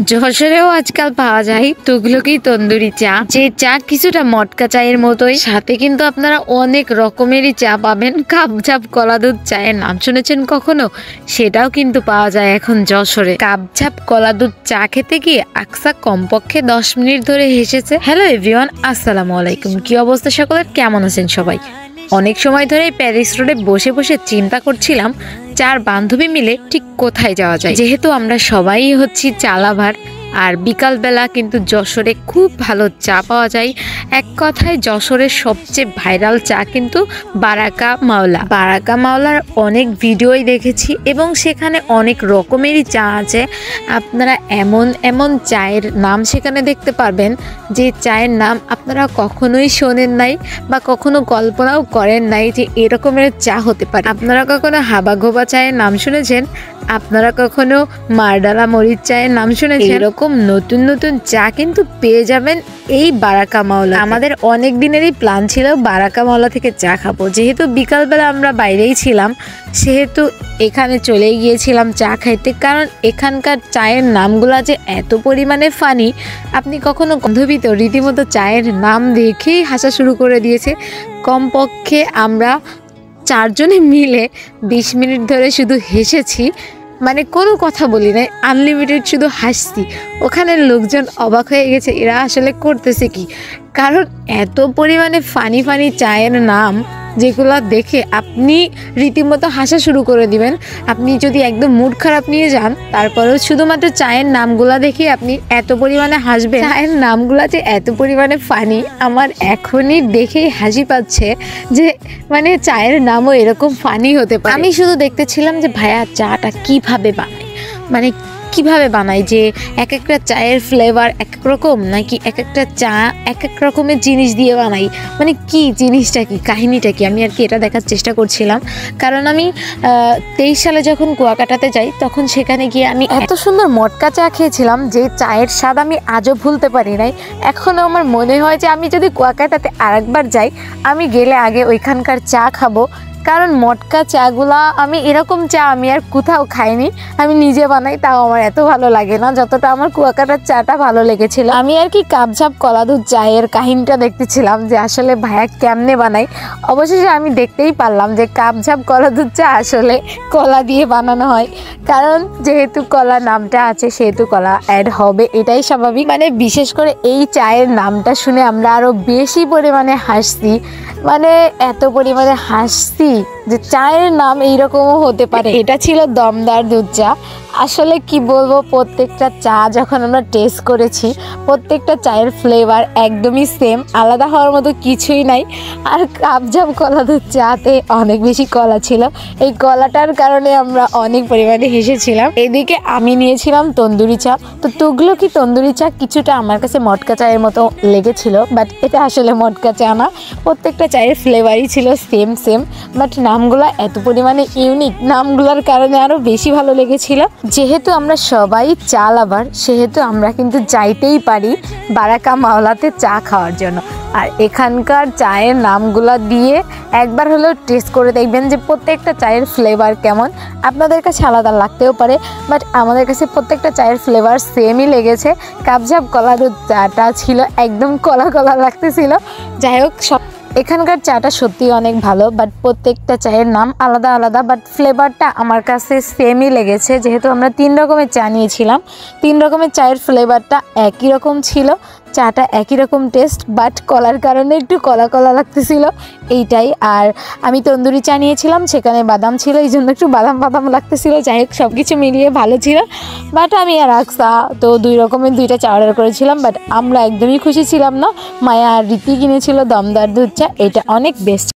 যশোরেও আজকাল পাওয়া যায় তুগলকি তন্দুরি চা, যে চা কিছুটা মটকা চায়ের মতোই, সাথে কিন্তু আপনারা অনেক রকমেরই চা পাবেন। কাপঝাপ কলা দুধ চায়ের নাম শুনেছেন কখনো? সেটাও কিন্তু পাওয়া যায় এখন যশোরে। কাপঝাপ কলা দুধ চা খেতে গিয়ে আকসা কমপক্ষে 10 মিনিট ধরে হেসেছে। হ্যালো এভরিওয়ান, আসসালামু আলাইকুম। কি অবস্থা সকলের, কেমন আছেন সবাই? অনেক সময় ধরে প্যারিস রোডে বসে বসে চিন্তা করছিলাম 4 বান্ধবী মিলে ঠিক কোথায় যাওয়া যায়। যেহেতু আমরা সবাই হচ্ছি চা লাভার, আর বিকালবেলা কিন্তু যশোরে খুব ভালো চা পাওয়া যায়। এক কথায় যশোরের সবচেয়ে ভাইরাল চা কিন্তু বারাকা মাওলা। বারাকা মাওলার অনেক ভিডিওই দেখেছি এবং সেখানে অনেক রকমেরই চা আছে। আপনারা এমন এমন চায়ের নাম সেখানে দেখতে পারবেন যে চায়ের নাম আপনারা কখনোই শোনেন নাই বা কখনো কল্পনাও করেন নাই যে এরকমের চা হতে পারে। আপনারা কখনো হাবা ঘোবা চায়ের নাম শুনেছেন? আপনারা কখনো মারডালা মরিচ চায়ের নাম শুনেছেন? এরকম নতুন নতুন চা কিন্তু পেয়ে যাবেন এই বারাকা মাওলা। আমাদের অনেক দিনেরই প্ল্যান ছিল বারাকা মাওলা থেকে চা খাবো। যেহেতু বিকালবেলা আমরা বাইরেই ছিলাম, সেহেতু এখানে চলে গিয়েছিলাম চা খাইতে। কারণ এখানকার চায়ের নামগুলা যে এত পরিমাণে ফানি, আপনি কখনো বান্ধবীতে রীতিমতো চায়ের নাম দেখেই হাসা শুরু করে দিয়েছে। কমপক্ষে আমরা 4 জনে মিলে 20 মিনিট ধরে শুধু হেসেছি, মানে কোনো কথা বলি নাই, আনলিমিটেড শুধু হাসছি। ওখানে লোকজন অবাক হয়ে গেছে এরা আসলে করতেছে কি, কারণ এত পরিমাণে ফানি ফানি চায়ের নাম যেগুলো দেখে আপনি রীতিমতো হাসা শুরু করে দিবেন। আপনি যদি একদম মুড খারাপ নিয়ে যান, তারপরেও শুধুমাত্র চায়ের নামগুলা দেখে আপনি এত পরিমাণে হাসবেন। চায়ের নামগুলা যে এত পরিমাণে ফানি, আমার এখনই দেখেই হাসি পাচ্ছে যে মানে চায়ের নামও এরকম ফানি হতে পারে। আমি শুধু দেখতেছিলাম যে ভাইয়া চাটা কিভাবে বানায়, মানে কিভাবে বানায়, যে এক একটা চায়ের ফ্লেভার এক এক রকম, নাকি এক একটা চা এক এক রকমের জিনিস দিয়ে বানাই, মানে কি জিনিসটা কি, কাহিনীটা কি, আমি আর কি এটা দেখার চেষ্টা করছিলাম। কারণ আমি 23 সালে যখন কুয়াকাটাতে যাই, তখন সেখানে গিয়ে আমি এত সুন্দর মটকা চা খেয়েছিলাম যে চায়ের স্বাদ আমি আজও ভুলতে পারি নাই। এখনও আমার মনে হয় যে আমি যদি কুয়াকাটাতে আরেকবার যাই, আমি গেলে আগে ওইখানকার চা খাবো। কারণ মটকা চাগুলা আমি এরকম চা আমি আর কোথাও খাইনি। আমি নিজে বানাই, তাও আমার এত ভালো লাগে না যতটা আমার কুয়াকাটার চাটা ভালো লেগেছিল। আমি আর কি কাপঝাপ কলা দুধ চায়ের কাহিনীটা দেখতেছিলাম যে আসলে ভাইয়া কেমনে বানাই। অবশেষে আমি দেখতেই পারলাম যে কাপঝাপ কলা দুধ চা আসলে কলা দিয়ে বানানো হয়। কারণ যেহেতু কলা নামটা আছে, সেহেতু কলা অ্যাড হবে, এটাই স্বাভাবিক। মানে বিশেষ করে এই চায়ের নামটা শুনে আমরা আরো বেশি পরিমাণে হাসছি, মানে এত পরিমাণে হাসছি যে চায়ের নাম এইরকমও হতে পারে। এটা ছিল দমদার দুধ চা। আসলে কি বলবো, প্রত্যেকটা চা যখন আমরা টেস্ট করেছি, প্রত্যেকটা চায়ের ফ্লেভার একদমই সেম, আলাদা হওয়ার মতো কিছুই নাই। আর কাপঝাপ কলা দুধ চাতে অনেক বেশি কলা ছিল, এই কলাটার কারণে আমরা অনেক পরিমাণে হেসেছিলাম। এদিকে আমি নিয়েছিলাম তন্দুরি চা। তো তুগলকি তন্দুরি চা কিছুটা আমার কাছে মটকা চায়ের মতো লেগেছিল, বাট এটা আসলে মটকা চা না। প্রত্যেকটা চায়ের ফ্লেভারই ছিল সেম সেম, বাট নামগুলা এত পরিমাণে ইউনিক, নামগুলোর কারণে আরও বেশি ভালো লেগেছিল। যেহেতু আমরা সবাই চা লাভার, সেহেতু আমরা কিন্তু যাইতেই পারি বারাকা মাওলাতে চা খাওয়ার জন্য। আর এখানকার চায়ের নামগুলো দিয়ে একবার হলেও টেস্ট করে দেখবেন যে প্রত্যেকটা চায়ের ফ্লেভার কেমন। আপনাদের কাছে আলাদা লাগতেও পারে, বাট আমাদের কাছে প্রত্যেকটা চায়ের ফ্লেভার সেমই লেগেছে। কাপঝাপ কলা দুধ চাটা ছিল একদম কলা কলা লাগতেছিল। যাই হোক, এখানকার চাটা সত্যি অনেক ভালো, বাট প্রত্যেকটা চায়ের নাম আলাদা আলাদা, বাট ফ্লেভারটা আমার কাছে সেমই লেগেছে। যেহেতু আমরা 3 রকমের চা নিয়েছিলাম, 3 রকমের চায়ের ফ্লেভারটা একই রকম ছিল, চাটা একই রকম টেস্ট, বাট কলার কারণে একটু কলা কলা লাগতেছিল, এইটাই। আর আমি তন্দুরি চা নিয়েছিলাম, সেখানে বাদাম ছিল, এই জন্য একটু বাদাম বাদাম লাগতেছিল। যাই হোক, সব কিছু মিলিয়ে ভালো ছিল। বাট আমি আর আকসা তো 2 রকমের 2টা চা অর্ডার করেছিলাম, বাট আমরা একদমই খুশি ছিলাম না। মায়া আর রীতি কিনেছিল দমদার দুধ চা, এটা অনেক বেস্ট।